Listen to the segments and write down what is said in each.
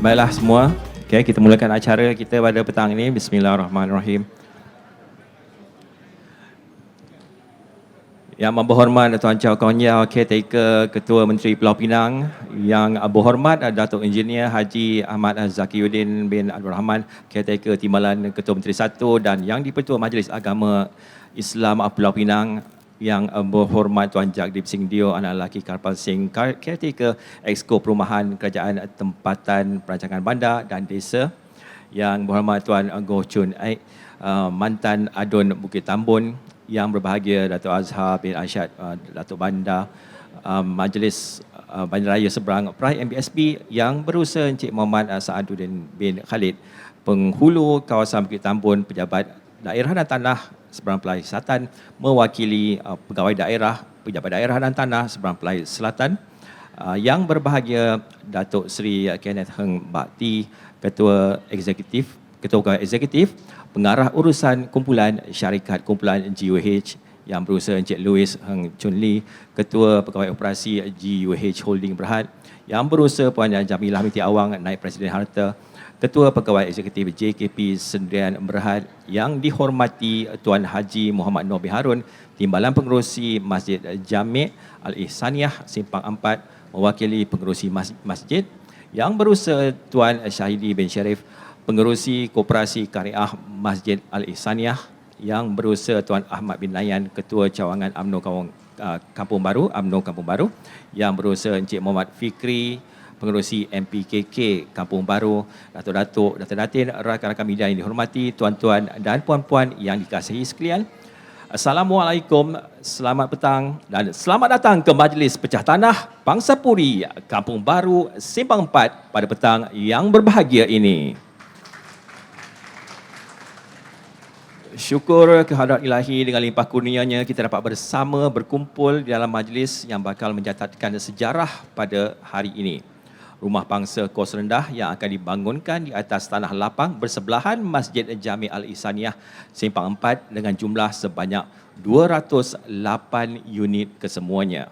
Baiklah semua, okay, kita mulakan acara kita pada petang ini. Bismillahirrahmanirrahim. Yang berhormat Tuan Chow Kong Yao, Caretaker Ketua Menteri Pulau Pinang. Yang berhormat Datuk Engineer Haji Ahmad Zakiyuddin bin Abdul Rahman, Caretaker Timbalan Ketua Menteri 1, dan Yang di-Pertua Majlis Agama Islam Pulau Pinang. Yang berhormat Tuan Jagdip Singh Dio, anak lelaki Karpal Singh, Caretaker Exco Perumahan Kerajaan Tempatan Perancangan Bandar dan Desa. Yang berhormat Tuan Goh Chun Aik, mantan Adun Bukit Tambun. Yang berbahagia Datuk Azhar bin Arsyad, Datuk Bandar Majlis Bandaraya Seberang Perai MBSP. Yang berusaha Encik Muhammad Sa'aduddin bin Khalid, penghulu kawasan Bukit Tambun, pejabat daerah dan tanah Seberang Perai Selatan mewakili pegawai daerah, pejabat daerah dan tanah Seberang Perai Selatan. Yang berbahagia Datuk Seri Kenneth Heng Bakti, Ketua Pegawai Eksekutif, Pengarah Urusan Kumpulan Syarikat Kumpulan GUH, Yang Berusaha Encik Louis Heng Chun Lee, Ketua Pegawai Operasi GUH Holding Berhad, Yang Berusaha Puan Jamilah Binti Awang, Naib Presiden Harta, Ketua Pegawai Eksekutif JKP Sendirian Berhad, Yang dihormati Tuan Haji Muhammad Noor bin Harun, Timbalan Pengerusi Masjid Jami' Al-Ihsaniyah Simpang 4 mewakili pengerusi masjid, Yang Berusaha Tuan Syahidi bin Sharif, Pengerusi Koperasi Kariah Masjid Al-Ihsaniyah, Yang Berusaha Tuan Ahmad bin Layan, Ketua Cawangan UMNO Kampung Baru, Yang Berusaha Encik Muhammad Fikri, Pengerusi MPKK Kampung Baru, Datuk-datuk, Datin, rakan-rakan media yang dihormati, tuan-tuan dan puan-puan yang dikasihi sekalian. Assalamualaikum, selamat petang dan selamat datang ke Majlis Pecah Tanah Bangsa Puri Kampung Baru Simpang 4 pada petang yang berbahagia ini. Syukur kehadrat ilahi dengan limpah kurnianya kita dapat bersama berkumpul di dalam majlis yang bakal mencatatkan sejarah pada hari ini. Rumah bangsa kos rendah yang akan dibangunkan di atas tanah lapang bersebelahan Masjid Jami' Al-Ihsaniyah Simpang 4 dengan jumlah sebanyak 208 unit kesemuanya.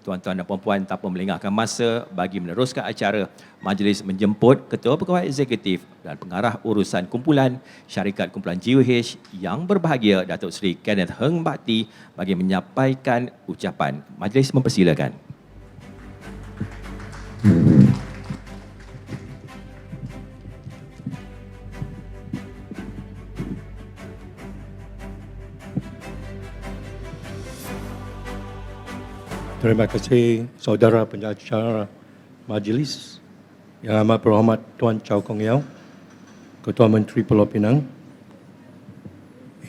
Tuan-tuan dan puan-puan, tanpa melengahkan masa bagi meneruskan acara, majlis menjemput Ketua Pegawai Eksekutif dan Pengarah Urusan Kumpulan Syarikat Kumpulan GUH yang berbahagia Datuk Seri Kenneth Heng Bakti bagi menyampaikan ucapan. Majlis mempersilakan. Terima kasih saudara pengacara majlis yang amat berhormat Tuan Chow Kong Yeow, Ketua Menteri Pulau Pinang,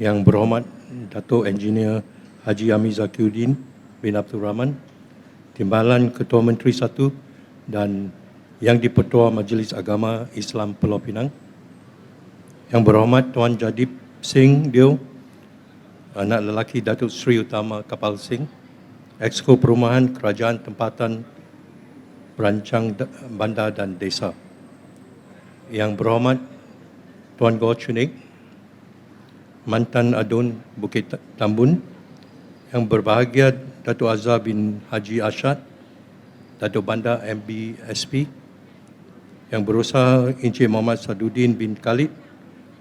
yang berhormat Datuk Engineer Haji Amir Zakiuddin bin Abdul Rahman, Timbalan Ketua Menteri 1 dan Yang di-Pertua Majlis Agama Islam Pulau Pinang, yang berhormat Tuan Jadip Singh Deo, anak lelaki Datuk Seri Utama Kapal Singh, Exco Perumahan Kerajaan Tempatan Perancang Bandar dan Desa, yang berhormat Tuan Goh Chunik, Mantan Adun Bukit Tambun, yang berbahagia Datuk Azhar bin Haji Ashad, Datuk Bandar MBSP, yang berusaha Encik Muhammad Saduddin bin Khalid,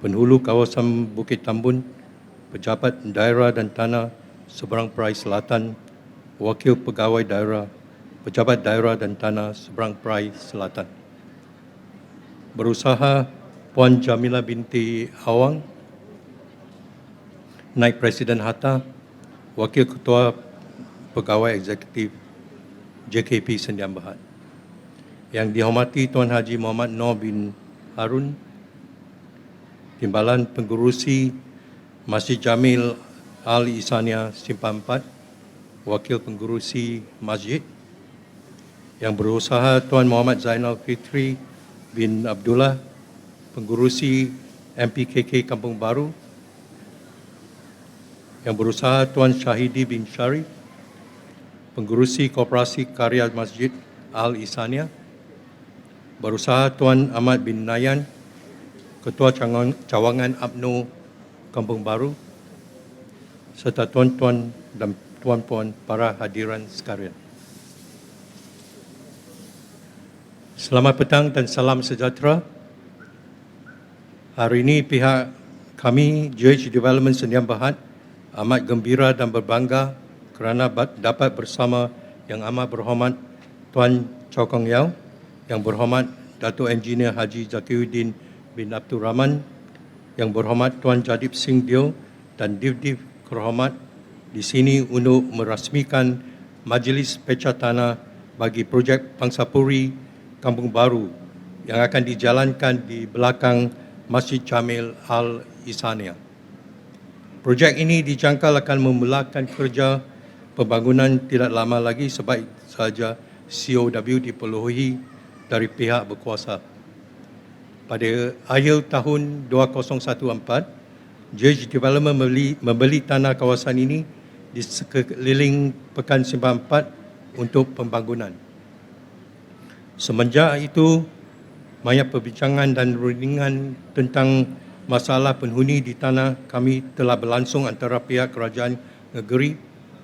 Penghulu Kawasan Bukit Tambun, Pejabat Daerah dan Tanah Seberang Perai Selatan, Wakil Pegawai Daerah, Pejabat Daerah dan Tanah Seberang Perai Selatan. Berusaha Puan Jamilah binti Awang, Naib Presiden Hatta, Wakil Ketua Pegawai Eksekutif JKP Sdn Bhd. Yang dihormati Tuan Haji Muhammad Noor bin Harun, Timbalan Pengerusi Masjid Jami' Al-Ihsaniyah Simpang 4, Wakil Pengerusi Masjid, yang berusaha Tuan Muhammad Zainal Fitri bin Abdullah, Pengerusi MPKK Kampung Baru, yang berusaha Tuan Syahidi bin Sharif, Pengerusi Koperasi Karya Masjid Al-Ihsaniyah, berusaha Tuan Ahmad bin Nayan, Ketua Cawangan UMNO Kampung Baru, serta tuan-tuan dan puan-puan para hadiran sekalian. Selamat petang dan salam sejahtera. Hari ini pihak kami GUH Development Sdn Bhd amat gembira dan berbangga kerana dapat bersama Yang Amat Berhormat Tuan Chow Kong Yeow, Yang Berhormat Datuk Engineer Haji Zakiuddin bin Abdul Rahman, Yang Berhormat Tuan Jadip Singh Deo dan Div-Div Kehormat di sini untuk merasmikan Majlis Pecah Tanah bagi projek Bangsa Puri Kampung Baru yang akan dijalankan di belakang Masjid Jami' Al-Ihsaniyah. Projek ini dijangka akan memulakan kerja pembangunan tidak lama lagi sebaik sahaja COW dipenuhi dari pihak berkuasa. Pada akhir tahun 2014, JH Development membeli tanah kawasan ini di sekeliling Pekan Simpang 4 untuk pembangunan. Semenjak itu, banyak perbincangan dan rundingan tentang masalah penghuni di tanah kami telah berlangsung antara pihak kerajaan negeri,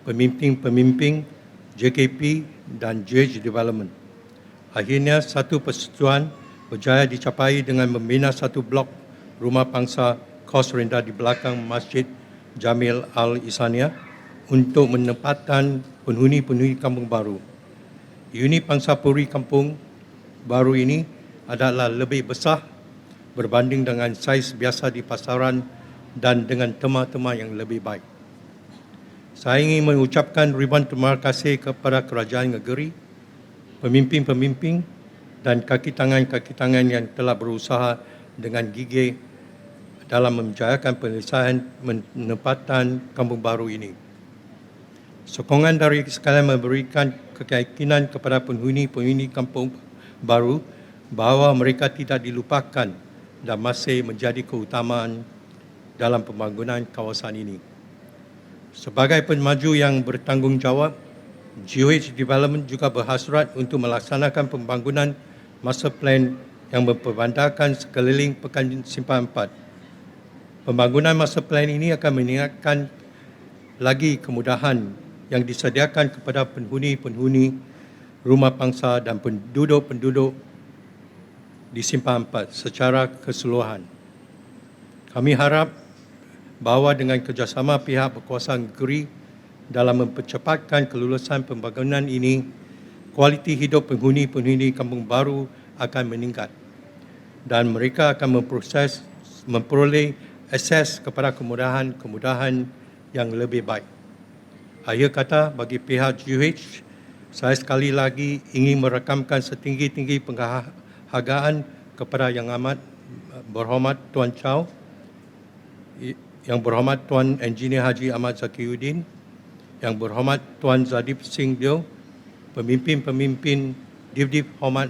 pemimpin-pemimpin JKP dan JH Development. Akhirnya satu persetujuan berjaya dicapai dengan membina satu blok rumah pangsa kos rendah di belakang Masjid Jamil Al-Ihsaniyah untuk menempatkan penghuni-penghuni kampung baru. Unit pangsa puri kampung baru ini adalah lebih besar berbanding dengan saiz biasa di pasaran dan dengan tema-tema yang lebih baik. Saya ingin mengucapkan ribuan terima kasih kepada kerajaan negeri, pemimpin-pemimpin dan kaki tangan yang telah berusaha dengan gigih dalam menjayakan penyelesaian penempatan kampung baru ini. Sokongan dari sekalian memberikan keyakinan kepada penghuni-penghuni kampung baru bahawa mereka tidak dilupakan dan masih menjadi keutamaan dalam pembangunan kawasan ini. Sebagai pemaju yang bertanggungjawab, JH Development juga berhasrat untuk melaksanakan pembangunan master plan yang memperbandarkan sekeliling Pekan Simpang 4. Pembangunan master plan ini akan meningkatkan lagi kemudahan yang disediakan kepada penghuni-penghuni rumah pangsa dan penduduk-penduduk di Simpang 4 secara keseluruhan. Kami harap bahawa dengan kerjasama pihak berkuasa negeri dalam mempercepatkan kelulusan pembangunan ini, kualiti hidup penghuni-penghuni kampung baru akan meningkat dan mereka akan memperoleh akses kepada kemudahan-kemudahan yang lebih baik. Akhir kata, bagi pihak JH, saya sekali lagi ingin merakamkan setinggi-tinggi penghargaan kepada Yang Amat Berhormat Tuan Chow, Yang Berhormat Tuan Engineer Haji Ahmad Zakiuddin, Yang Berhormat Tuan Zadib Singh Deo, pemimpin-pemimpin Div-Div Hormat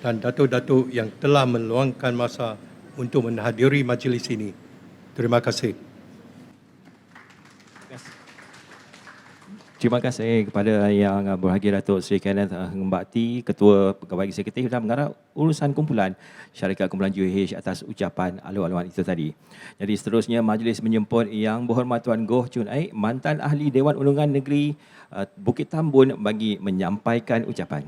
dan datuk-datuk yang telah meluangkan masa untuk menghadiri majlis ini. Terima kasih. Terima kasih kepada Yang Berbahagia Datuk Seri Kenneth Heng Bakti, Ketua Pegawai Eksekutif dan Mengarah Urusan Kumpulan Syarikat Kumpulan JH atas ucapan alu-aluan itu tadi. Jadi seterusnya majlis menjemput Yang Berhormat Tuan Goh Chun Aik, mantan Ahli Dewan Undangan Negeri Bukit Tambun bagi menyampaikan ucapan.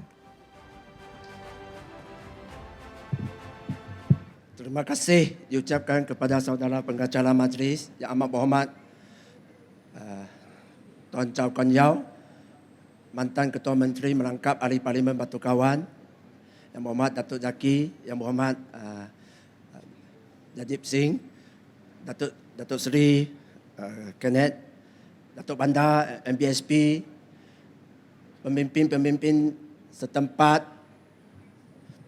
Terima kasih diucapkan kepada saudara pengacara majlis Yang Amat Berhormat Tuan Chow Kon Yau, mantan Ketua Menteri Merangkap Ahli Parlimen Batu Kawan, Yang Berhormat Datuk Zaki, Yang Berhormat Najib Singh, Datuk Seri Kenneth, Datuk Bandar MBSP, pemimpin-pemimpin setempat,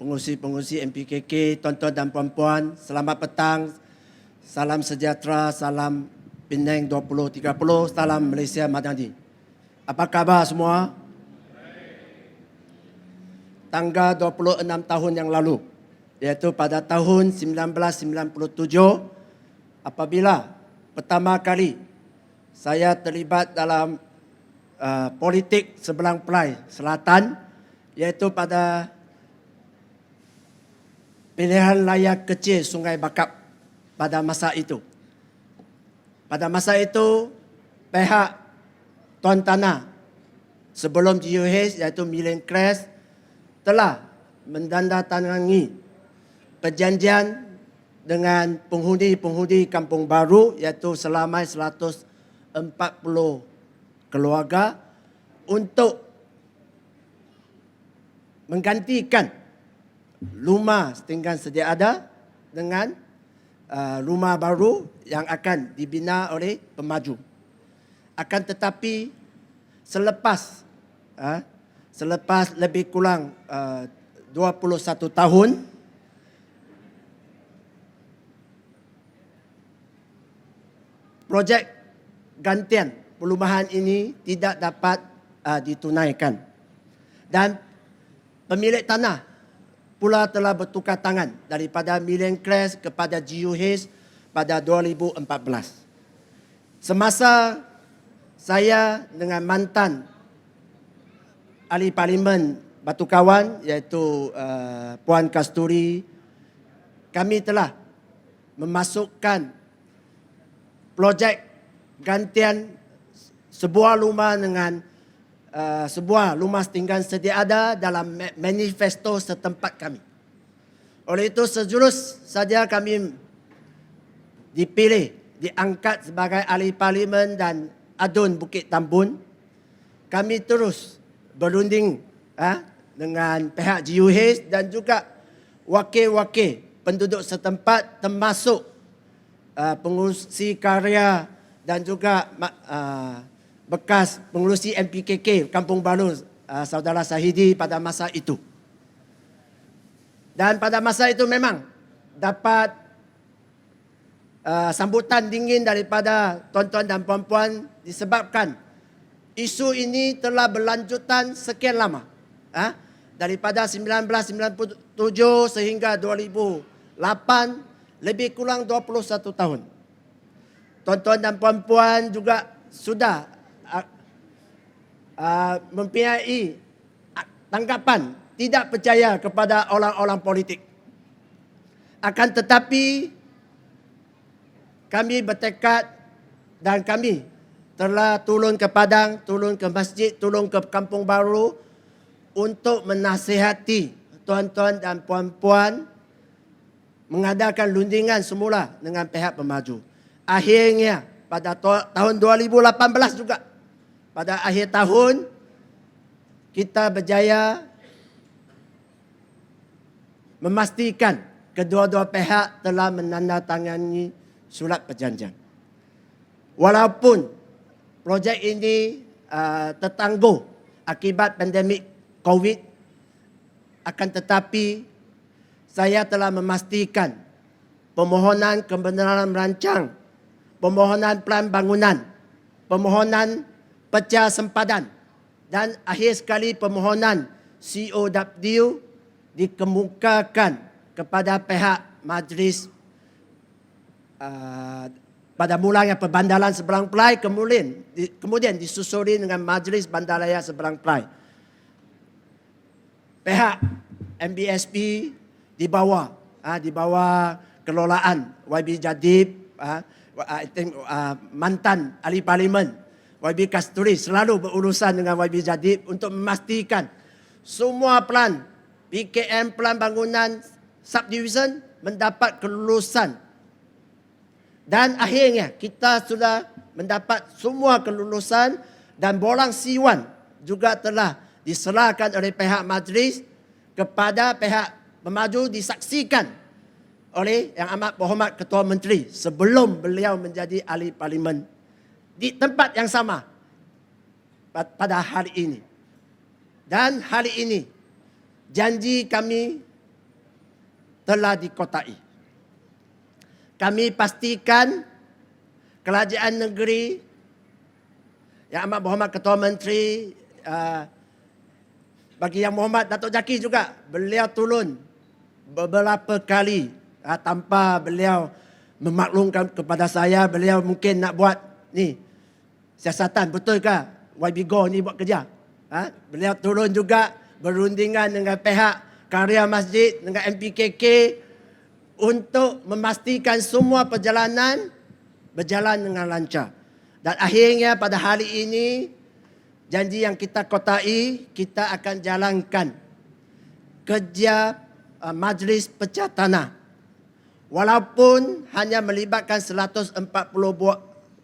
pengurusi-pengurusi MPKK, tuan-tuan dan puan-puan, selamat petang, salam sejahtera, salam Penang 2030, salam Malaysia Madani. Apa khabar semua? Tanggal 26 tahun yang lalu, iaitu pada tahun 1997, apabila pertama kali saya terlibat dalam politik seberang Pelai Selatan, iaitu pada pilihan layak kecil Sungai Bakap pada masa itu. Pada masa itu, pihak tuan tanah sebelum JUH iaitu Million Crest telah mendandatangani perjanjian dengan penghuni-penghuni kampung baru iaitu selamai 140 keluarga untuk menggantikan rumah setinggan sedia ada dengan rumah baru yang akan dibina oleh pemaju. Akan tetapi selepas lebih kurang 21 tahun, projek gantian perumahan ini tidak dapat ditunaikan. Dan pemilik tanah pula telah bertukar tangan daripada Million Crest kepada JUH pada 2014. Semasa saya dengan mantan ahli parlimen Batu Kawan iaitu Puan Kasturi, kami telah memasukkan projek gantian sebuah rumah dengan sebuah rumah setinggan sedia ada dalam manifesto setempat kami. Oleh itu sejurus saja kami dipilih, diangkat sebagai ahli parlimen dan adun Bukit Tambun. Kami terus berunding dengan pihak GUH dan juga wakil-wakil penduduk setempat termasuk pengurusi karya dan juga bekas pengurusi MPKK Kampung Baru saudara Sahidi pada masa itu. Dan pada masa itu memang dapat sambutan dingin daripada tuan-tuan dan puan-puan disebabkan isu ini telah berlanjutan sekian lama. Daripada 1997 sehingga 2008, lebih kurang 21 tahun. Tuan-tuan dan puan-puan juga sudah mempunyai tanggapan tidak percaya kepada orang-orang politik. Akan tetapi kami bertekad dan kami telah turun ke Padang, turun ke masjid, turun ke Kampung Baru untuk menasihati tuan-tuan dan puan-puan mengadakan rundingan semula dengan pihak pemaju. Akhirnya pada tahun 2018 juga, pada akhir tahun kita berjaya memastikan kedua-dua pihak telah menandatangani surat perjanjian. Walaupun projek ini tertangguh akibat pandemik COVID, akan tetapi saya telah memastikan permohonan kebenaran merancang, permohonan pelan bangunan, permohonan pecah sempadan dan akhir sekali permohonan COW dikemukakan kepada pihak majlis pada mulanya Perbandaran Seberang Perai, kemudian disusuri dengan Majlis Bandaraya Seberang Perai. Pihak MBSP di bawah kelolaan YB Jadib, mantan ahli parlimen YB Kasturi selalu berurusan dengan YB Jadib untuk memastikan semua pelan PKM, pelan bangunan subdivision mendapat kelulusan. Dan akhirnya kita sudah mendapat semua kelulusan dan borang C1 juga telah diserahkan oleh pihak majlis kepada pihak pemaju, disaksikan oleh Yang Amat Berhormat Ketua Menteri sebelum beliau menjadi ahli parlimen di tempat yang sama pada hari ini. Dan hari ini janji kami telah dikotai. Kami pastikan kerajaan negeri, Yang Amat Berhormat Ketua Menteri, bagi Yang Berhormat Datuk Jaki juga, beliau turun beberapa kali tanpa beliau memaklumkan kepada saya, beliau mungkin nak buat ni siasatan, betul ke YB Go ni buat kerja. Beliau turun juga berundingan dengan pihak karya masjid, dengan MPKK untuk memastikan semua perjalanan berjalan dengan lancar. Dan akhirnya pada hari ini, janji yang kita kotai, kita akan jalankan kerja majlis pecah tanah. Walaupun hanya melibatkan 140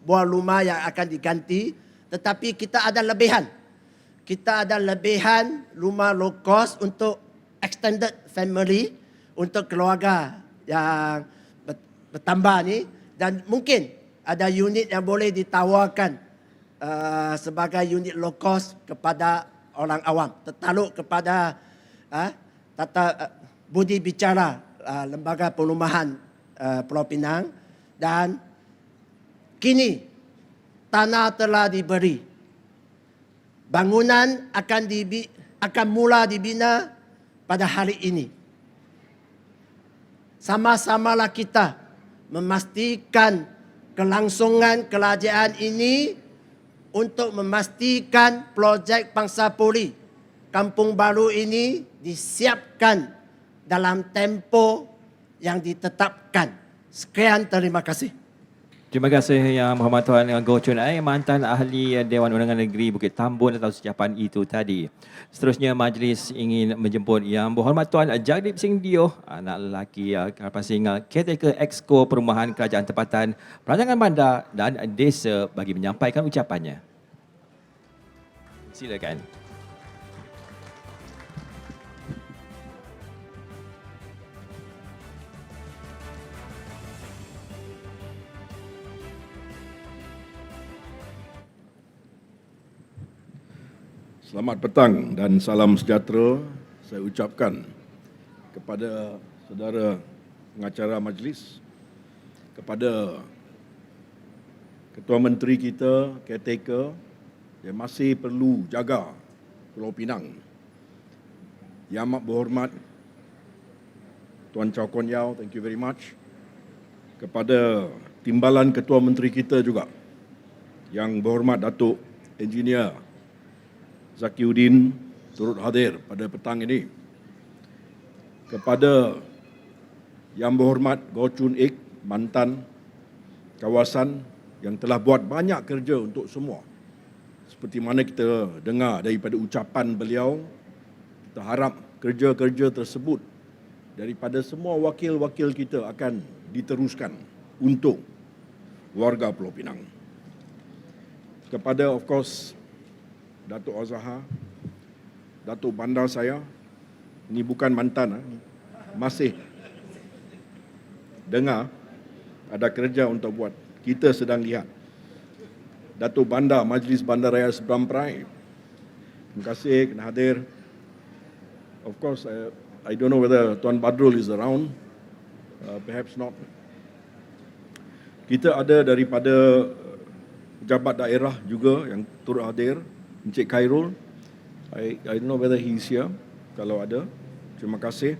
buah rumah yang akan diganti, tetapi kita ada lebihan. Kita ada lebihan rumah low cost untuk extended family, untuk keluarga yang bertambah ni, dan mungkin ada unit yang boleh ditawarkan sebagai unit low cost kepada orang awam, tertaluk kepada tata budi bicara Lembaga Perumahan Pulau Pinang. Dan kini tanah telah diberi, bangunan akan mula dibina pada hari ini. Sama-samalah kita memastikan kelangsungan kerajaan ini untuk memastikan projek Pangsa Poli Kampung Baru ini disiapkan dalam tempo yang ditetapkan. Sekian, terima kasih. Terima kasih Yang Berhormat Tuan Goh Chun Ai, mantan ahli Dewan Undangan Negeri Bukit Tambun atau Secapan itu tadi. Seterusnya majlis ingin menjemput Yang Berhormat Tuan Jagdip Singh Dio, anak lelaki Kapal Singa, caretaker Exco Perumahan Kerajaan Tempatan, Perancangan Bandar dan Desa bagi menyampaikan ucapannya. Silakan. Selamat petang dan salam sejahtera saya ucapkan kepada saudara pengacara majlis, kepada Ketua Menteri kita, caretaker, yang masih perlu jaga Pulau Pinang, Yang Amat Berhormat Tuan Chow Kon Yao, thank you very much, kepada Timbalan Ketua Menteri kita juga, Yang Berhormat Datuk Engineer Zakiuddin turut hadir pada petang ini, kepada Yang Berhormat Goh Chun Ik, mantan kawasan yang telah buat banyak kerja untuk semua. Seperti mana kita dengar daripada ucapan beliau, kita harap kerja-kerja tersebut daripada semua wakil-wakil kita akan diteruskan untuk warga Pulau Pinang. Kepada of course Datuk Azhar, Datuk Bandar saya, ini bukan mantan, masih dengar ada kerja untuk buat. Kita sedang lihat. Datuk Bandar, Majlis Bandaraya Seberang Perai, terima kasih kena hadir. Of course, I don't know whether Tuan Badrul is around, perhaps not. Kita ada daripada pejabat daerah juga yang turut hadir, Encik Khairul, I don't know whether he is here. Kalau ada, terima kasih.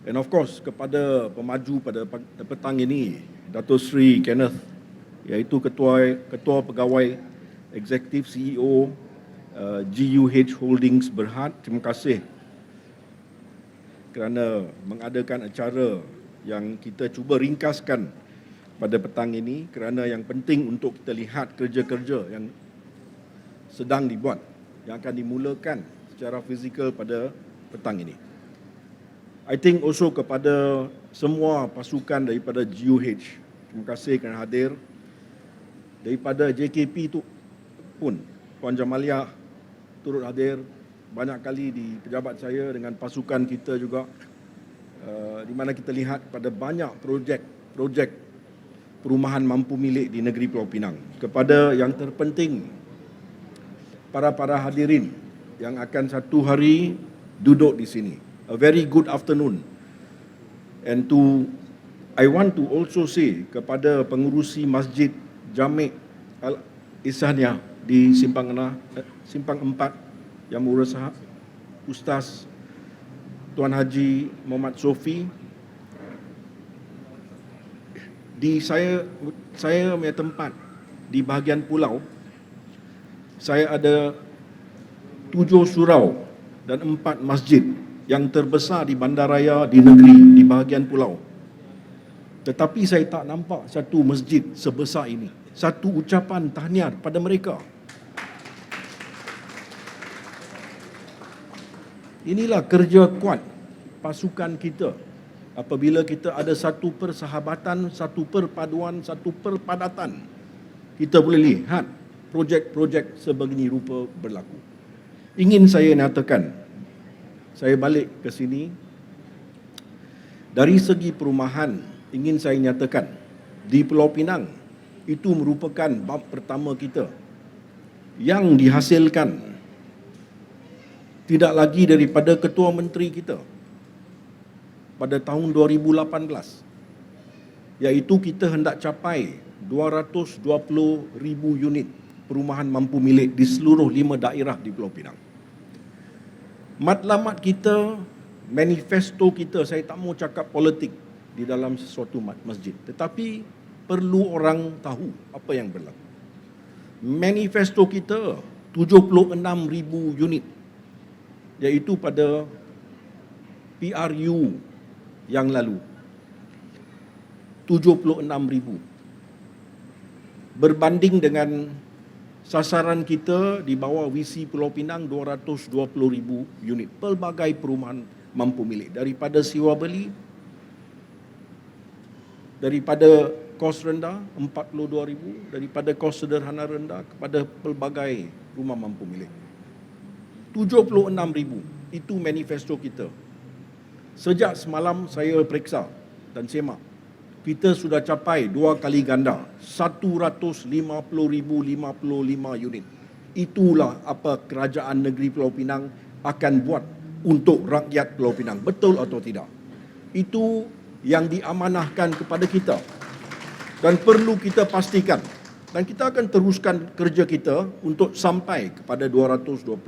And of course, kepada pemaju pada petang ini, Dato' Sri Kenneth, iaitu Ketua Pegawai Eksekutif CEO GUH Holdings Berhad, terima kasih kerana mengadakan acara yang kita cuba ringkaskan pada petang ini, kerana yang penting untuk kita lihat kerja-kerja yang sedang dibuat, yang akan dimulakan secara fizikal pada petang ini. I think also kepada semua pasukan daripada GUH, terima kasih kerana hadir. Daripada JKP itu pun, Puan Jamalia turut hadir banyak kali di pejabat saya dengan pasukan kita juga, di mana kita lihat pada banyak projek perumahan mampu milik di negeri Pulau Pinang. Kepada yang terpenting, para hadirin yang akan satu hari duduk di sini. A very good afternoon. And I want to also say kepada pengurusi Masjid Jami' Al-Ihsaniyah di Simpang 4 yang berusaha, Ustaz Tuan Haji Muhammad Sofi, di saya punya tempat di bahagian pulau, saya ada 7 surau dan 4 masjid yang terbesar di bandaraya di negeri, di bahagian pulau. Tetapi saya tak nampak satu masjid sebesar ini. Satu ucapan tahniah pada mereka. Inilah kerja kuat pasukan kita. Apabila kita ada satu persahabatan, satu perpaduan, satu perpadatan, kita boleh lihat projek-projek sebegini rupa berlaku. Ingin saya nyatakan, saya balik ke sini, dari segi perumahan, ingin saya nyatakan, di Pulau Pinang, itu merupakan bab pertama kita yang dihasilkan tidak lagi daripada Ketua Menteri kita pada tahun 2018, iaitu kita hendak capai 220,000 unit perumahan mampu milik di seluruh 5 daerah di Pulau Pinang. Matlamat kita, manifesto kita, saya tak mau cakap politik, di dalam sesuatu masjid. Tetapi perlu orang tahu apa yang berlaku. Manifesto kita 76,000 unit, iaitu pada PRU yang lalu 76,000, berbanding dengan sasaran kita di bawah visi Pulau Pinang 220,000 unit. Pelbagai perumahan mampu milik, daripada sewa beli, daripada kos rendah 42,000, daripada kos sederhana rendah kepada pelbagai rumah mampu milik. 76,000 itu manifesto kita. Sejak semalam saya periksa dan semak, kita sudah capai 2 kali ganda, 150,055 unit. Itulah apa kerajaan negeri Pulau Pinang akan buat untuk rakyat Pulau Pinang. Betul atau tidak? Itu yang diamanahkan kepada kita dan perlu kita pastikan, dan kita akan teruskan kerja kita untuk sampai kepada 220,000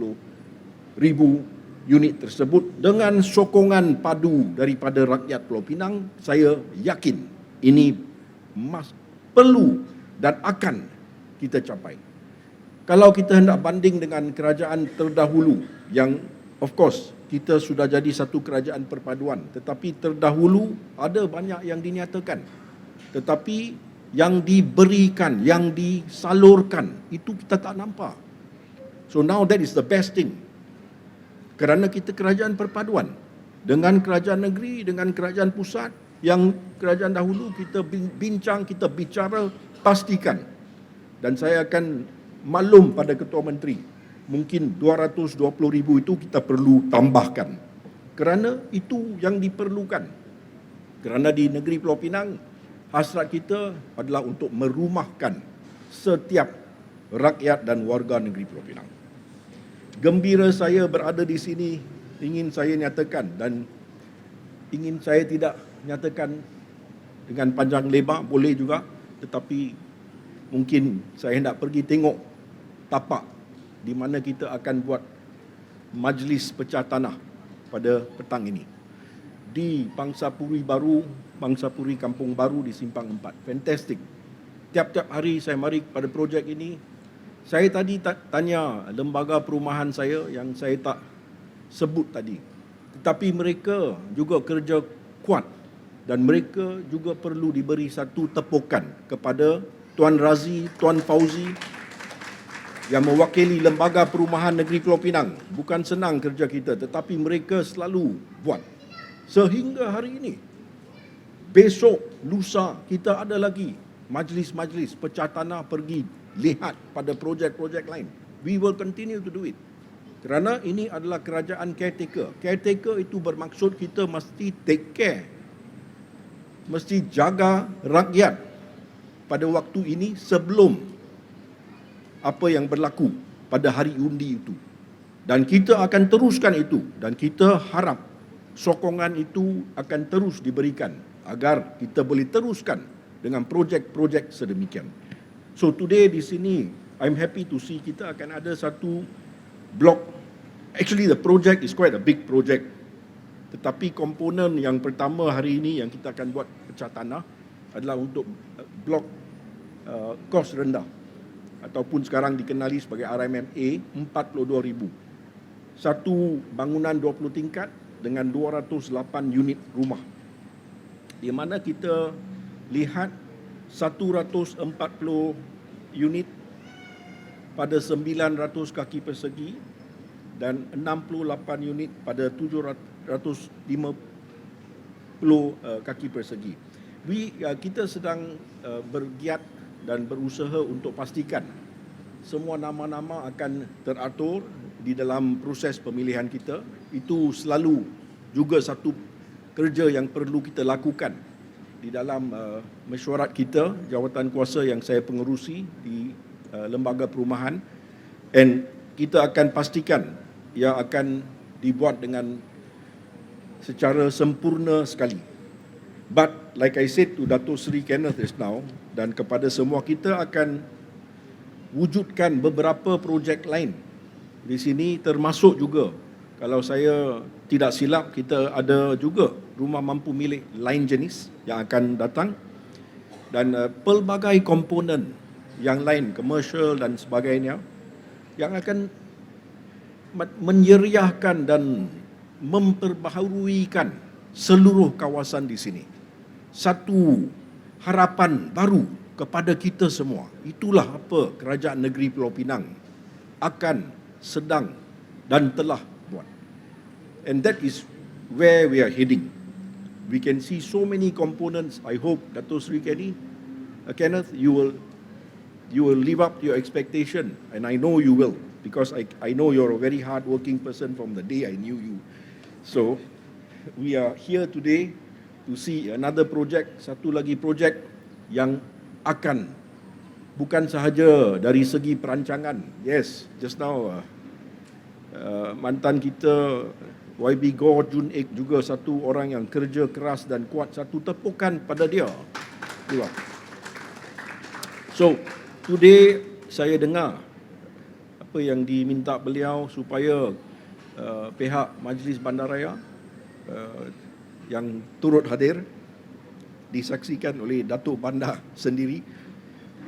unit tersebut dengan sokongan padu daripada rakyat Pulau Pinang. Saya yakin ini perlu dan akan kita capai. Kalau kita hendak banding dengan kerajaan terdahulu, yang of course kita sudah jadi satu kerajaan perpaduan, tetapi terdahulu ada banyak yang dinyatakan, tetapi yang diberikan, yang disalurkan, itu kita tak nampak. So now that is the best thing. Kerana kita kerajaan perpaduan dengan kerajaan negeri, dengan kerajaan pusat. Yang kerajaan dahulu kita bincang, kita bicara, pastikan. Dan saya akan maklum pada Ketua Menteri, mungkin 220,000 itu kita perlu tambahkan. Kerana itu yang diperlukan. Kerana di negeri Pulau Pinang, hasrat kita adalah untuk merumahkan setiap rakyat dan warga negeri Pulau Pinang. Gembira saya berada di sini, ingin saya nyatakan, dan ingin saya tidak nyatakan dengan panjang lebar, boleh juga, tetapi mungkin saya hendak pergi tengok tapak di mana kita akan buat majlis pecah tanah pada petang ini di Bangsapuri Baru, Bangsapuri Kampung Baru di Simpang 4. Fantastic. Tiap-tiap hari saya mari pada projek ini. Saya tadi tanya lembaga perumahan saya yang saya tak sebut tadi. Tetapi mereka juga kerja kuat dan mereka juga perlu diberi satu tepukan kepada Tuan Razi, Tuan Fauzi yang mewakili lembaga perumahan negeri Pulau Pinang. Bukan senang kerja kita, tetapi mereka selalu buat. Sehingga hari ini, besok, lusa, kita ada lagi majlis-majlis pecah tanah, pergi lihat pada projek-projek lain. We will continue to do it. Kerana ini adalah kerajaan caretaker. Caretaker itu bermaksud kita mesti take care, mesti jaga rakyat pada waktu ini sebelum apa yang berlaku pada hari undi itu. Dan kita akan teruskan itu, dan kita harap sokongan itu akan terus diberikan agar kita boleh teruskan dengan projek-projek sedemikian. So today di sini, I'm happy to see kita akan ada satu blok. Actually the project is quite a big project. Tetapi komponen yang pertama hari ini yang kita akan buat pecah tanah adalah untuk blok kos rendah ataupun sekarang dikenali sebagai RMMA 42,000. Satu bangunan 20 tingkat dengan 208 unit rumah. Di mana kita lihat 140 unit pada 900 kaki persegi dan 68 unit pada 750 kaki persegi. Kita sedang bergiat dan berusaha untuk pastikan semua nama-nama akan teratur di dalam proses pemilihan kita. Itu selalu juga satu kerja yang perlu kita lakukan di dalam mesyuarat kita, jawatan kuasa yang saya pengerusi di lembaga perumahan, and kita akan pastikan ia akan dibuat dengan secara sempurna sekali. But like I said to Datuk Seri Kenneth just now, dan kepada semua, kita akan wujudkan beberapa projek lain di sini, termasuk juga Kalau saya tidak silap, kita ada juga rumah mampu milik lain jenis yang akan datang dan pelbagai komponen yang lain, komersial dan sebagainya yang akan menyeriahkan dan memperbaharuikan seluruh kawasan di sini. Satu harapan baru kepada kita semua. Itulah apa Kerajaan Negeri Pulau Pinang akan, sedang dan telah buat. And that is where we are heading. We can see so many components. I hope Dato' Sri Kenneth, you will live up to your expectation, and I know you will, because I know you're a very hard-working person from the day I knew you. So, we are here today to see another project, satu lagi projek yang akan bukan sahaja dari segi perancangan. Yes, just now mantan kita YB Goh Jun Ek juga satu orang yang kerja keras dan kuat. Satu tepukan pada dia. So, today saya dengar apa yang diminta beliau supaya pihak Majlis Bandaraya yang turut hadir, disaksikan oleh Datuk Bandar sendiri,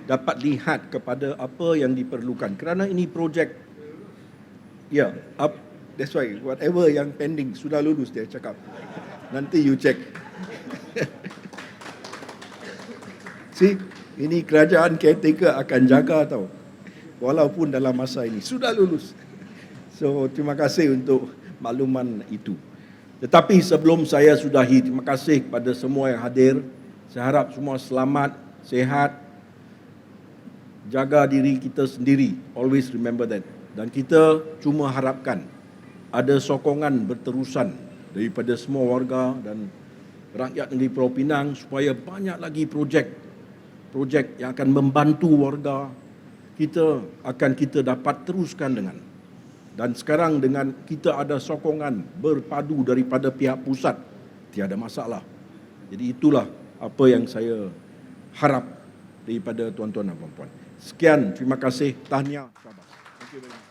dapat lihat kepada apa yang diperlukan. Kerana ini projek, that's why whatever yang pending sudah lulus, dia cakap. Nanti you check. See, ini kerajaan caretaker akan jaga tau. Walaupun dalam masa ini sudah lulus. So, terima kasih untuk makluman itu. Tetapi sebelum saya sudahi, terima kasih kepada semua yang hadir. Saya harap semua selamat, sehat, jaga diri kita sendiri. Always remember that. Dan kita cuma harapkan ada sokongan berterusan daripada semua warga dan rakyat negeri Pulau Pinang supaya banyak lagi projek yang akan membantu warga kita, akan kita dapat teruskan dengan. Dan sekarang dengan kita ada sokongan berpadu daripada pihak pusat, tiada masalah. Jadi itulah apa yang saya harap daripada tuan-tuan dan puan-puan. Sekian, terima kasih. Tahniah. Thank you very much.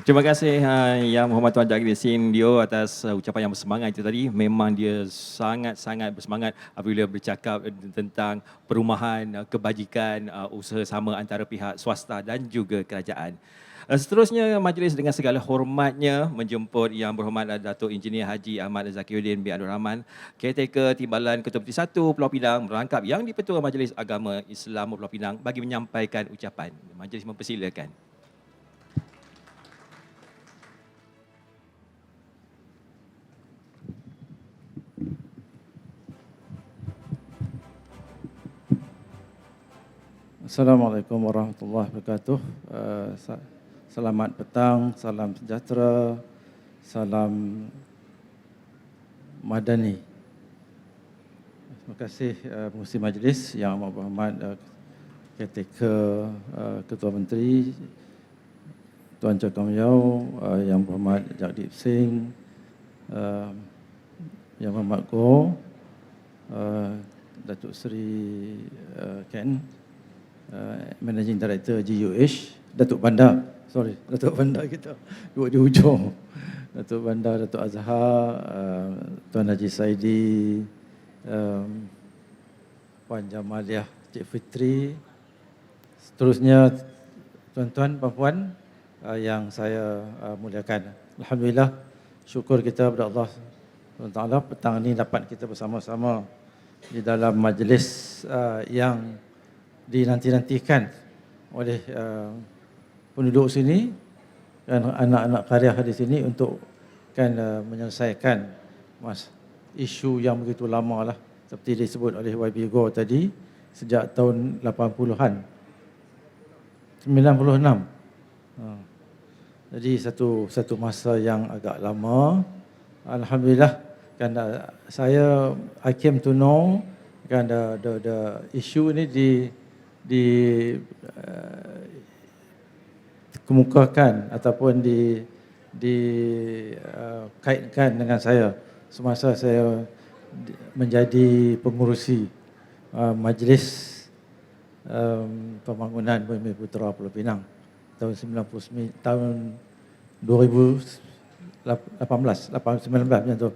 Terima kasih Yang Berhormat Tuan Jagdis Dio atas ucapan yang bersemangat itu tadi. Memang dia sangat-sangat bersemangat apabila bercakap tentang perumahan, kebajikan, usaha sama antara pihak swasta dan juga kerajaan. Seterusnya, majlis dengan segala hormatnya menjemput Yang Berhormat Datuk Engineer Haji Ahmad Zakiuddin bin Abdul Rahman, Caretaker Timbalan Ketua Menteri 1 Pulau Pinang, merangkap Yang di-Pertua Majlis Agama Islam Pulau Pinang bagi menyampaikan ucapan. Majlis mempersilakan. Assalamualaikum warahmatullahi wabarakatuh. Selamat petang, salam sejahtera, salam madani. Terima kasih Pengerusi Majlis Yang Amat Berhormat Caretaker Ketua Menteri Tuan Chua Kam Yau, Yang Berhormat Jagdip Singh, Yang Berhormat Goh, Datuk Seri Ken, Managing Director GUH, Datuk Bandar kita duduk di hujung, Datuk Bandar, Datuk Azhar, Tuan Haji Saidi, Puan Jamaliah Cik Fitri, seterusnya tuan-tuan, puan-puan yang saya muliakan. Alhamdulillah, syukur kita kepada Allah SWT, petang ini dapat kita bersama-sama di dalam majlis yang dinanti-nantikan oleh penduduk sini dan anak-anak karya di sini untuk menyelesaikan isu yang begitu lama lah, seperti disebut oleh YB Goh tadi, sejak tahun 80-an, 96. Jadi satu masa yang agak lama. Alhamdulillah, saya I came to know the issue ini dikemukakan ataupun dikaitkan dengan saya semasa saya menjadi pengurusi Majlis Pembangunan Bumi Putera Pulau Pinang tahun 2009 19 macam tu.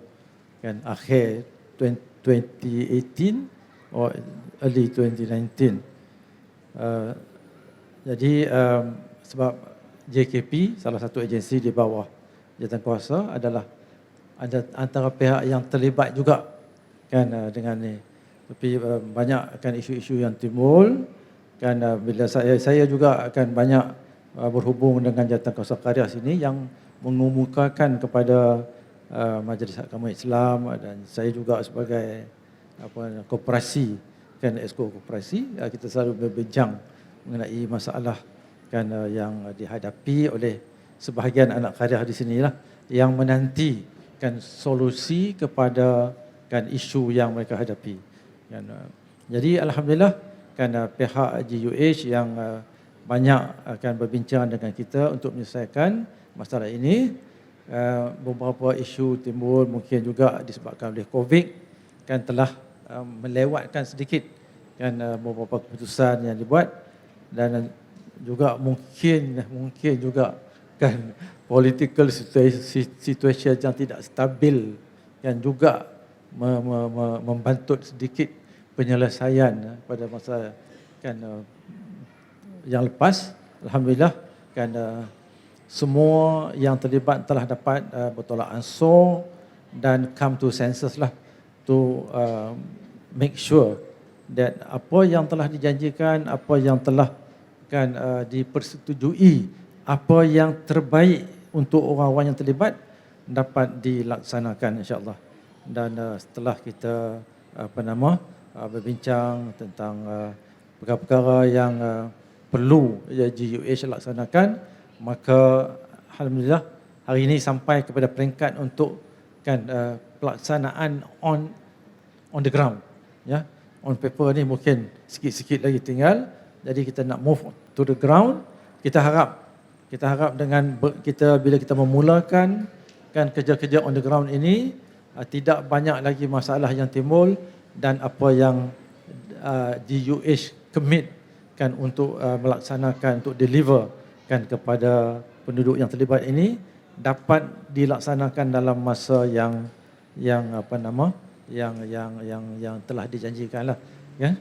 Kan akhir 2018 or early 2019. Jadi sebab JKP salah satu agensi di bawah jawatankuasa adalah ada antara pihak yang terlibat juga kan dengan ni. Tapi banyak kan isu-isu yang timbul kan bila saya juga akan banyak berhubung dengan jawatankuasa karya sini yang mengemukakan kepada Majlis Agama Islam dan saya juga sebagai koperasi kan exco koperasi kita selalu berbincang mengenai masalah kan yang dihadapi oleh sebahagian anak karya di sinilah yang menanti kan solusi kepada kan isu yang mereka hadapi kan. Jadi alhamdulillah kan pihak GUH yang banyak akan berbincang dengan kita untuk menyelesaikan masalah ini. Beberapa isu timbul mungkin juga disebabkan oleh COVID kan telah melewatkan sedikit kan beberapa keputusan yang dibuat dan juga mungkin juga kan political situation yang tidak stabil kan juga membantut sedikit penyelesaian pada masa kan yang lepas. Alhamdulillah kan semua yang terlibat telah dapat bertolak ansur dan come to senses lah to make sure that apa yang telah dijanjikan, apa yang telah kan dipersetujui, apa yang terbaik untuk orang-orang yang terlibat dapat dilaksanakan insya-Allah. Dan setelah kita berbincang tentang perkara-perkara yang perlu GUH laksanakan, maka alhamdulillah hari ini sampai kepada peringkat untuk kan pelaksanaan on the ground ya. On paper ni mungkin sikit-sikit lagi tinggal, jadi kita nak move to the ground. Kita harap dengan bila kita memulakan kan kerja-kerja on the ground ini tidak banyak lagi masalah yang timbul dan apa yang GUH commit kan untuk melaksanakan, untuk deliver kan kepada penduduk yang terlibat ini dapat dilaksanakan dalam masa yang telah dijanjikan lah ya.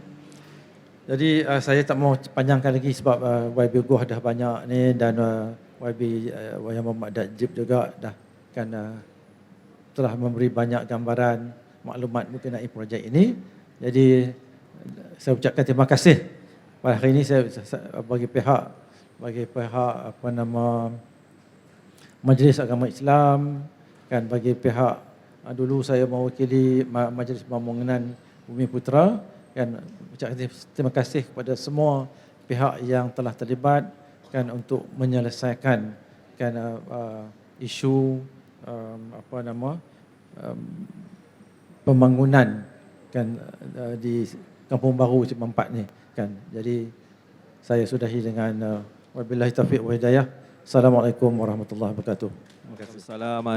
Jadi saya tak mau panjangkan lagi sebab YB Goh dah banyak ni dan YB Muhammad Dajib juga dah kan telah memberi banyak gambaran maklumat mengenai projek ini. Jadi saya ucapkan terima kasih. Pada hari ini saya bagi pihak Majlis Agama Islam kan, bagi pihak dulu saya mewakili Majlis Pembangunan Bumi Putera kan, ucapkan terima kasih kepada semua pihak yang telah terlibat kan untuk menyelesaikan kan isu pembangunan kan di Kampung Baru Simpang 4 ni kan. Jadi saya sudahi dengan wabillahi taufiq wa hidayah. Assalamualaikum warahmatullahi wabarakatuh.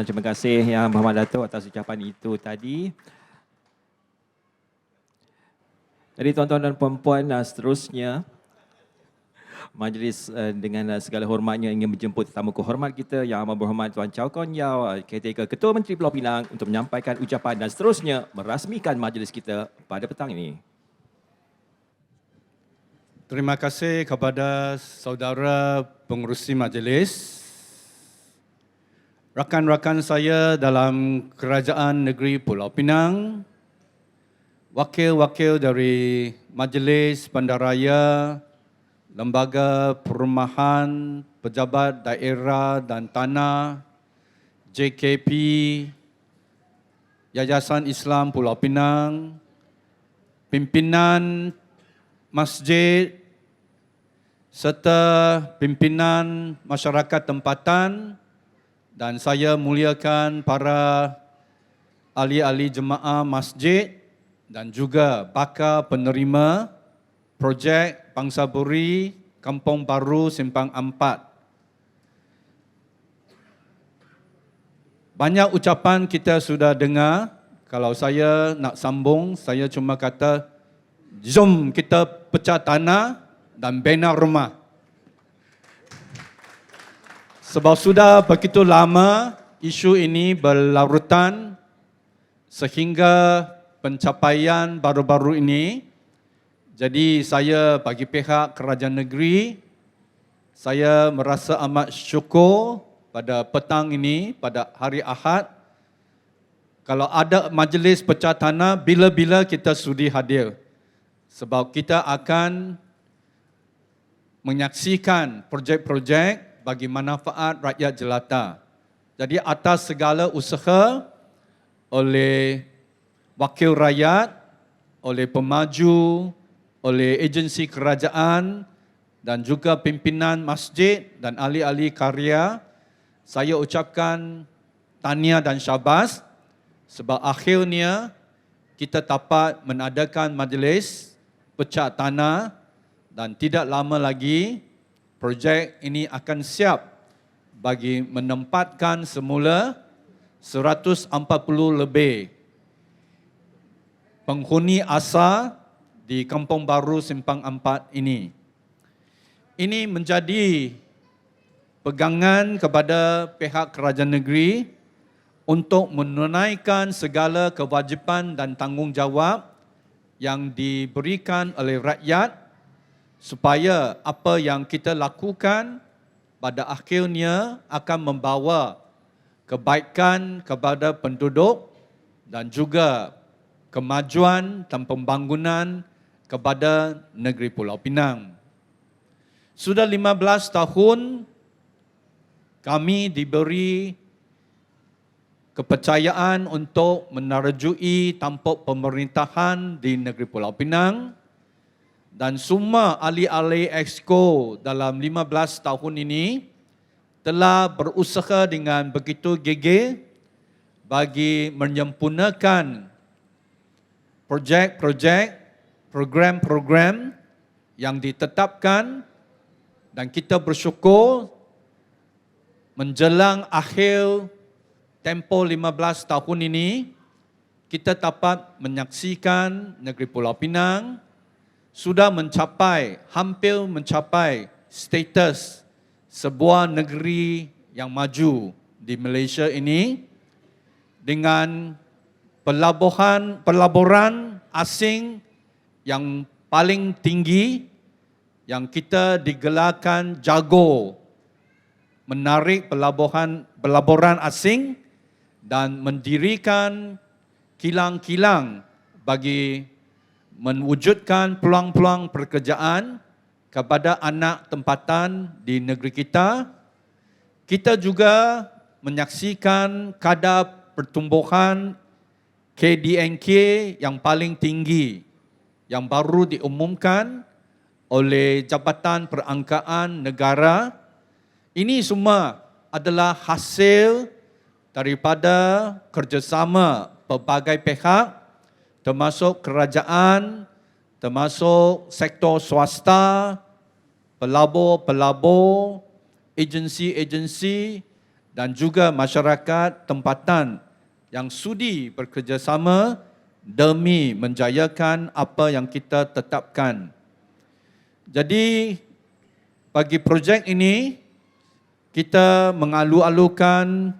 Terima kasih Yang Muhammad Datuk atas ucapan itu tadi. Jadi tuan-tuan dan puan-puan, seterusnya majlis dengan segala hormatnya ingin menjemput tetamu kehormat kita Yang Amat Berhormat Tuan Chow Kon Yeow, Caretaker Ketua Menteri Pulau Pinang untuk menyampaikan ucapan dan seterusnya merasmikan majlis kita pada petang ini. Terima kasih kepada saudara pengerusi majlis, rakan-rakan saya dalam Kerajaan Negeri Pulau Pinang, wakil-wakil dari Majlis Bandaraya, Lembaga Perumahan, Pejabat Daerah dan Tanah, JKP, Yayasan Islam Pulau Pinang, pimpinan masjid serta pimpinan masyarakat tempatan, dan saya muliakan para ahli-ahli jemaah masjid dan juga bakal penerima projek Pangsaburi Kampung Baru Simpang 4. Banyak ucapan kita sudah dengar. Kalau saya nak sambung, saya cuma kata, jom kita pecah tanah dan bina rumah. Sebab sudah begitu lama isu ini berlarutan sehingga pencapaian baru-baru ini. Jadi saya bagi pihak kerajaan negeri, saya merasa amat syukur pada petang ini, pada hari Ahad, kalau ada majlis pecah tanah, bila-bila kita sudi hadir. Sebab kita akan menyaksikan projek-projek bagi manfaat rakyat jelata. Jadi atas segala usaha oleh wakil rakyat, oleh pemaju, oleh agensi kerajaan dan juga pimpinan masjid dan ahli-ahli karya, saya ucapkan tahniah dan syabas sebab akhirnya kita dapat mengadakan majlis pecah tanah dan tidak lama lagi projek ini akan siap bagi menempatkan semula 140 lebih penghuni asal di Kampung Baru Simpang 4 ini. Ini menjadi pegangan kepada pihak kerajaan negeri untuk menunaikan segala kewajipan dan tanggungjawab yang diberikan oleh rakyat supaya apa yang kita lakukan pada akhirnya akan membawa kebaikan kepada penduduk dan juga kemajuan dan pembangunan kepada negeri Pulau Pinang. Sudah 15 tahun kami diberi kepercayaan untuk menerjui tampuk pemerintahan di negeri Pulau Pinang. Dan semua ahli-ahli Exco dalam 15 tahun ini telah berusaha dengan begitu gigih bagi menyempurnakan projek-projek, program-program yang ditetapkan, dan kita bersyukur menjelang akhir tempoh 15 tahun ini kita dapat menyaksikan negeri Pulau Pinang sudah hampir mencapai status sebuah negeri yang maju di Malaysia ini dengan pelaburan asing yang paling tinggi yang kita digelarkan jago menarik pelaburan asing dan mendirikan kilang-kilang bagi mewujudkan peluang-peluang pekerjaan kepada anak tempatan di negeri kita. Kita juga menyaksikan kadar pertumbuhan KDNK yang paling tinggi yang baru diumumkan oleh Jabatan Perangkaan Negara. Ini semua adalah hasil daripada kerjasama pelbagai pihak termasuk kerajaan, termasuk sektor swasta, pelabur-pelabur, agensi-agensi dan juga masyarakat tempatan yang sudi bekerjasama demi menjayakan apa yang kita tetapkan. Jadi bagi projek ini kita mengalu-alukan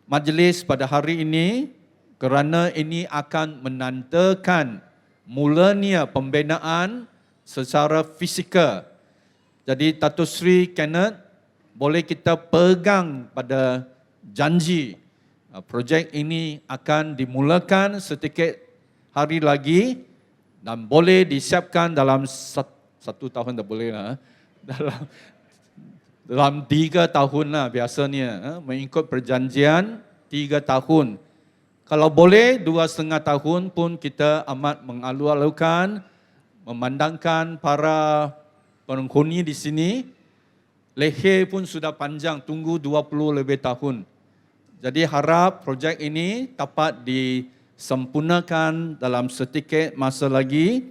majlis pada hari ini kerana ini akan menandakan mulanya pembinaan secara fizikal. Jadi Dato' Sri Kenneth, boleh kita pegang pada janji projek ini akan dimulakan sedikit hari lagi dan boleh disiapkan dalam satu tahun dah boleh lah. Dalam 3 tahun lah biasanya, mengikut perjanjian 3 tahun. Kalau boleh 2,5 tahun pun kita amat mengalu-alukan, memandangkan para penghuni di sini, leher pun sudah panjang, tunggu 20 lebih tahun. Jadi harap projek ini dapat disempurnakan dalam sedikit masa lagi.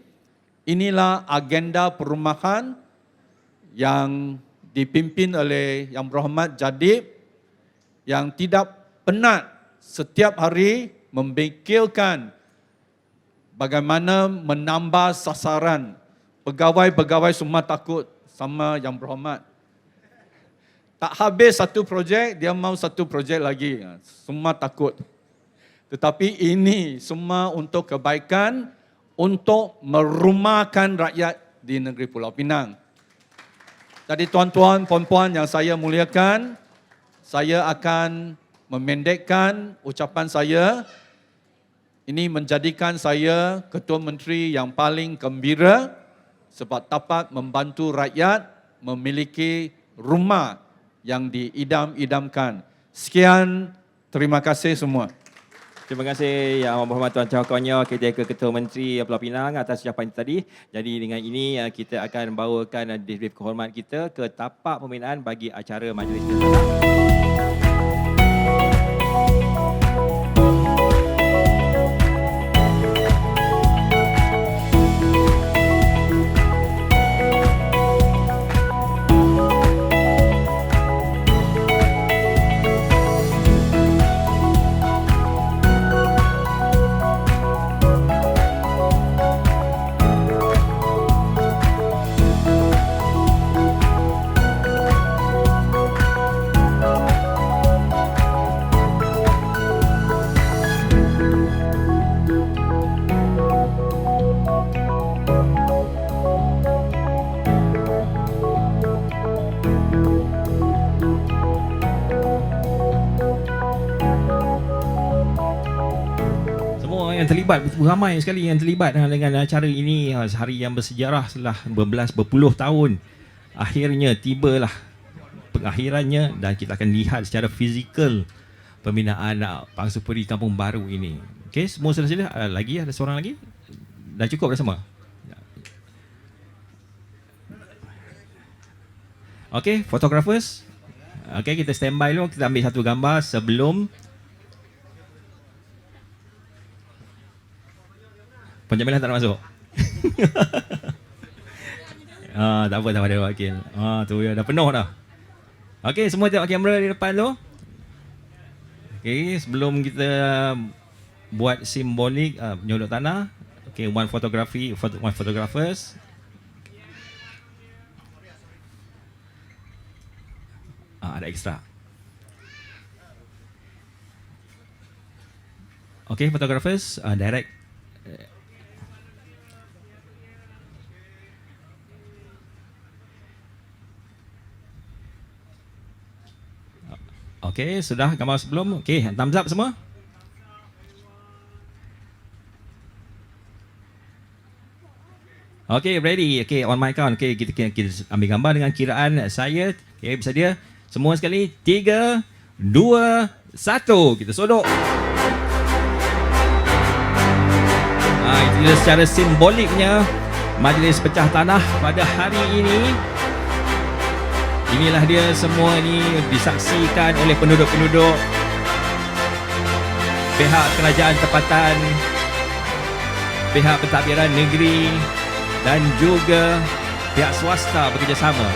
Inilah agenda perumahan yang dipimpin oleh Yang Berhormat Jadib yang tidak penat setiap hari memikirkan bagaimana menambah sasaran. Pegawai-pegawai semua takut sama Yang Berhormat. Tak habis satu projek, dia mau satu projek lagi. Semua takut. Tetapi ini semua untuk kebaikan, untuk merumahkan rakyat di negeri Pulau Pinang. Jadi tuan-tuan, puan-puan yang saya muliakan, saya akan memendekkan ucapan saya. Ini menjadikan saya Ketua Menteri yang paling gembira sebab dapat membantu rakyat memiliki rumah yang diidam-idamkan. Sekian, terima kasih semua. Terima kasih Yang Berhormat Tuan Chow Konyo, Ketua Menteri Pulau Pinang atas ucapan tadi. Jadi dengan ini kita akan bawakan Div Kehormat kita ke tapak pembinaan bagi acara Majlis Pilihan. Yang terlibat, ramai sekali yang terlibat dengan acara ini. Hari yang bersejarah setelah berpuluh tahun. Akhirnya tibalah pengakhirannya dan kita akan lihat secara fizikal pembinaan Pangsupuri Kampung Baru ini. Okey, semua sudah sila. Lagi ada seorang lagi? Dah cukup dah semua? Okey, photographers. Okey, kita standby dulu. Kita ambil satu gambar sebelum penjaminan tak nak masuk. Tak apa, tak ada wakil. Tu ya, dah penuh dah. Okey, semua tengok kamera di depan tu. Okey, sebelum kita buat simbolik penyodok tanah. Okey, one photographers. Ada ekstra. Okey, photographers, direct. Okey, sudah gambar sebelum. Okey, thumbs up semua. Okey, ready. Okey, on my count. Okey, kita ambil gambar dengan kiraan saya. Okey, bersedia. Semua sekali. 3, 2, 1. Kita sodok. Itu secara simboliknya Majlis Pecah Tanah pada hari ini. Inilah dia, semua ini disaksikan oleh penduduk-penduduk, pihak kerajaan tempatan, pihak pentadbiran negeri dan juga pihak swasta bekerjasama.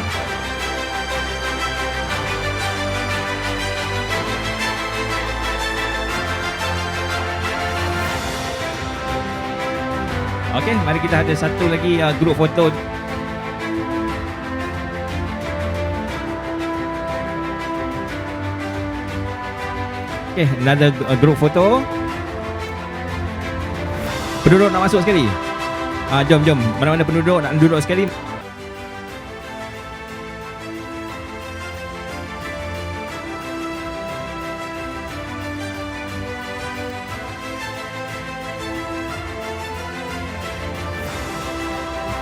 Okey, mari kita ada satu lagi grup foto. Okay, another group photo. Penduduk nak masuk sekali. Jom. Mana-mana penduduk nak duduk sekali.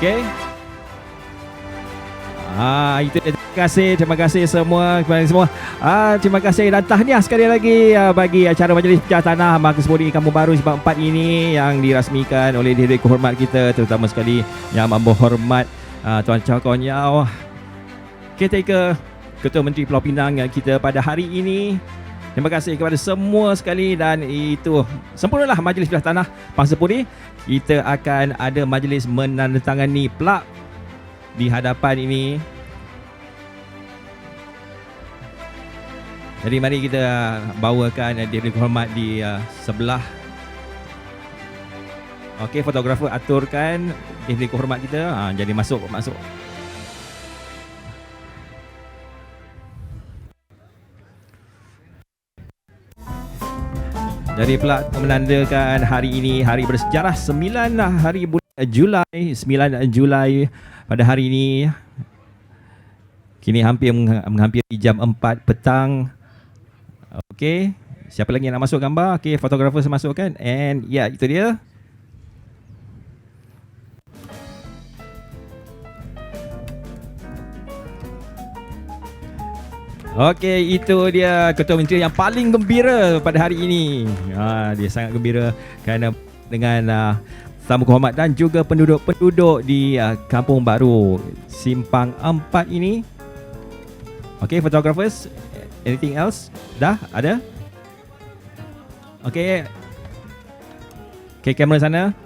Okay. Itu terima kasih semua kepada semua. Terima kasih dan tahniah sekali lagi bagi acara Majlis Pecah Tanah Pangsupuri Kampung Baru Sebab 4 ini yang dirasmikan oleh Dewan Kehormat kita, terutama sekali Yang Berhormat Tuan Chow Konyo, Caretaker Ketua Menteri Pulau Pinang kita pada hari ini. Terima kasih kepada semua sekali dan itu sempurnalah Majlis Pecah Tanah Pangsupuri. Kita akan ada majlis menandatangani plak di hadapan ini. Jadi mari kita bawakan Dewan Kehormat di sebelah. Okey, fotografer aturkan Dewan Kehormat kita. Jadi masuk. Jadi pula menandakan hari ini hari bersejarah 9 hari bulan Julai, 9 Julai pada hari ini. Kini hampir menghampiri jam 4 petang. Okey, siapa lagi yang nak masuk gambar? Okey, fotografer masukkan. And ya, itu dia. Okey, itu dia Ketua Menteri yang paling gembira pada hari ini. Dia sangat gembira kerana dengan tamu kehormat dan juga penduduk-penduduk di Kampung Baru Simpang 4 ini. Okey, photographers, anything else? Dah ada? Okey. Okey, kamera sana.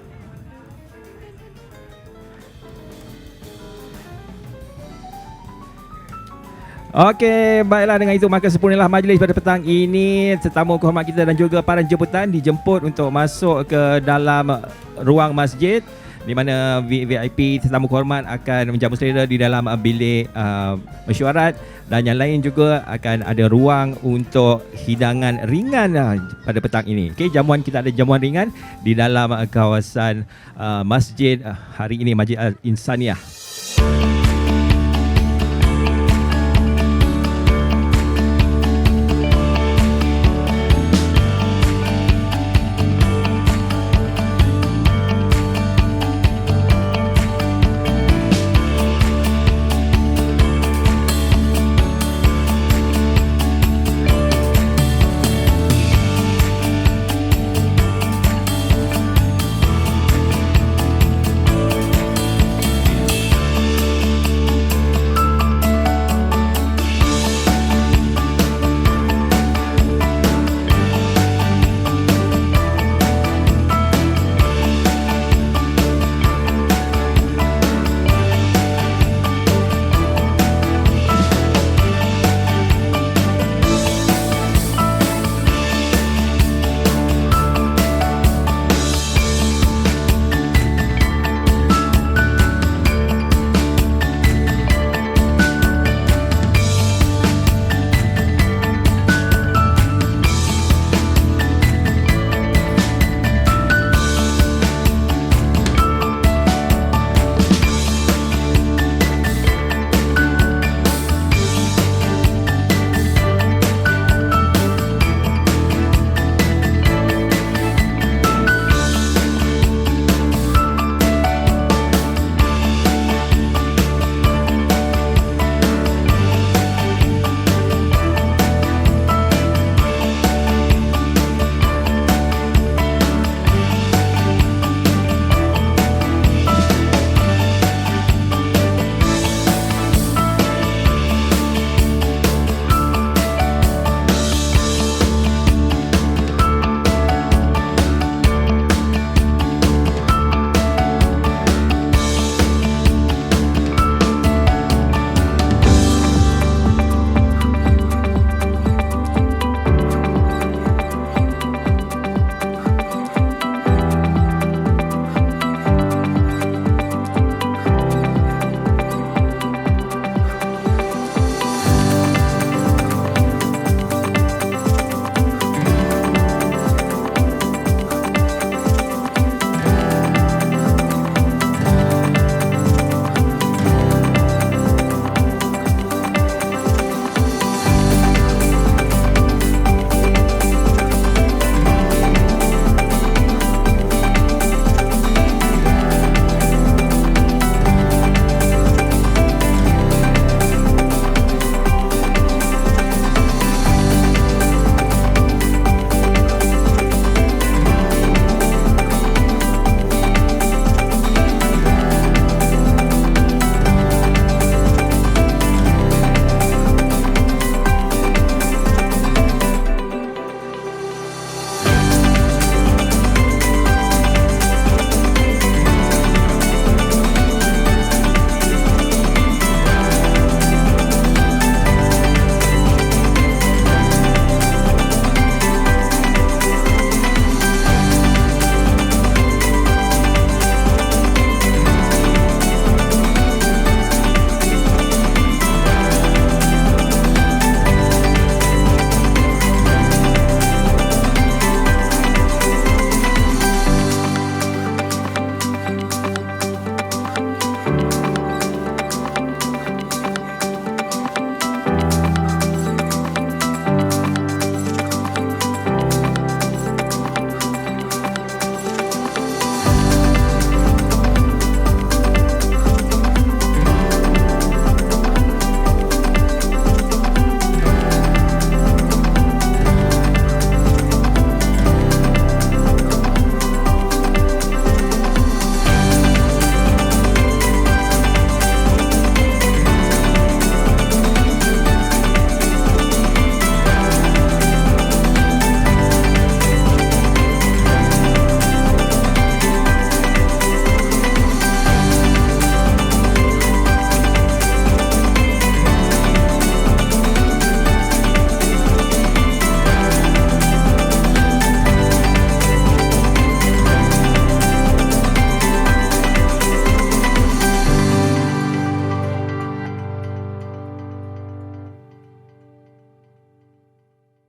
Okey, baiklah, dengan itu maka sempurnalah majlis pada petang ini. Tetamu kehormat kita dan juga para jemputan dijemput untuk masuk ke dalam ruang masjid di mana VIP tetamu kehormat akan menjamu selera di dalam bilik mesyuarat, dan yang lain juga akan ada ruang untuk hidangan ringan pada petang ini. Okey, jamuan kita ada jamuan ringan di dalam kawasan masjid hari ini, Masjid Al-Insaniah.